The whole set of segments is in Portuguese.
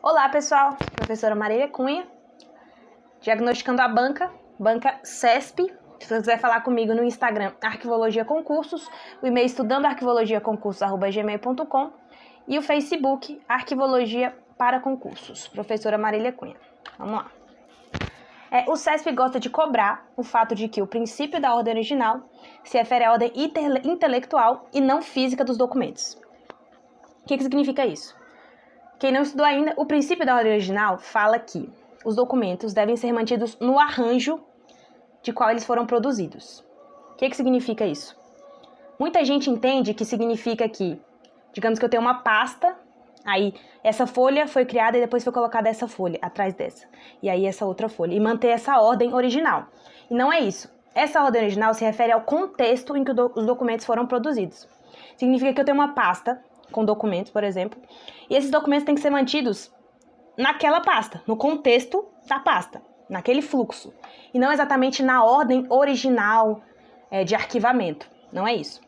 Olá pessoal, professora Marília Cunha, diagnosticando a banca CESP. Se você quiser falar comigo no Instagram, Arquivologia Concursos, o e-mail estudandоarquivologiaconcursos@gmail.com e o Facebook, Arquivologia para Concursos, professora Marília Cunha. Vamos lá. O CESP gosta de cobrar o fato de que o princípio da ordem original se refere à ordem intelectual e não física dos documentos. O que significa isso? Quem não estudou ainda, o princípio da ordem original fala que os documentos devem ser mantidos no arranjo de qual eles foram produzidos. O que significa isso? Muita gente entende que significa que, digamos que eu tenho uma pasta, aí essa folha foi criada e depois foi colocada essa folha atrás dessa, e aí essa outra folha, e manter essa ordem original. E não é isso. Essa ordem original se refere ao contexto em que os documentos foram produzidos. Significa que eu tenho uma pasta com documentos, por exemplo, e esses documentos têm que ser mantidos naquela pasta, no contexto da pasta, naquele fluxo, e não exatamente na ordem original de arquivamento, não é isso.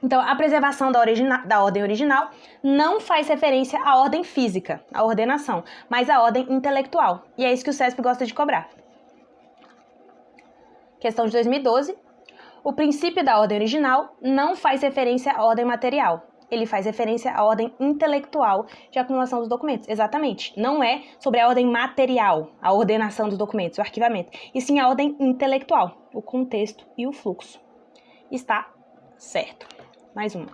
Então, a preservação da ordem original não faz referência à ordem física, à ordenação, mas à ordem intelectual, e é isso que o CESP gosta de cobrar. Questão de 2012, o princípio da ordem original não faz referência à ordem material, ele faz referência à ordem intelectual de acumulação dos documentos. Exatamente. Não é sobre a ordem material, a ordenação dos documentos, o arquivamento, e sim a ordem intelectual, o contexto e o fluxo. Está certo. Mais uma.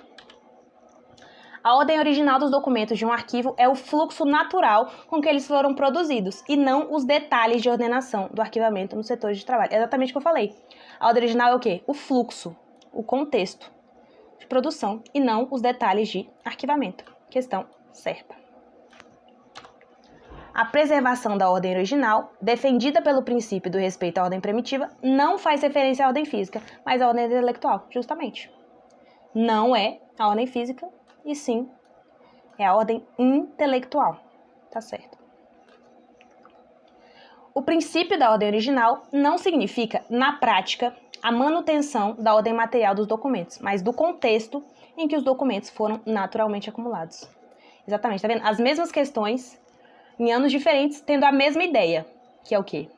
A ordem original dos documentos de um arquivo é o fluxo natural com que eles foram produzidos, e não os detalhes de ordenação do arquivamento no setor de trabalho. É exatamente o que eu falei. A ordem original é o quê? O fluxo, o contexto de produção e não os detalhes de arquivamento. Questão certa. A preservação da ordem original, defendida pelo princípio do respeito à ordem primitiva, não faz referência à ordem física, mas à ordem intelectual, justamente. Não é a ordem física, e sim é a ordem intelectual. Tá certo. O princípio da ordem original não significa, na prática, a manutenção da ordem material dos documentos, mas do contexto em que os documentos foram naturalmente acumulados. Exatamente, tá vendo? As mesmas questões, em anos diferentes, tendo a mesma ideia, que é o quê?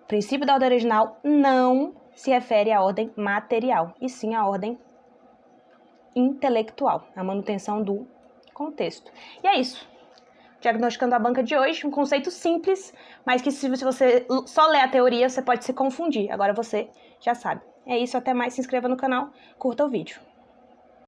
O princípio da ordem original não se refere à ordem material, e sim à ordem intelectual, a manutenção do contexto. E é isso. Diagnosticando a banca de hoje, um conceito simples, mas que se você só ler a teoria, você pode se confundir. Agora você já sabe. É isso, até mais, se inscreva no canal, curta o vídeo.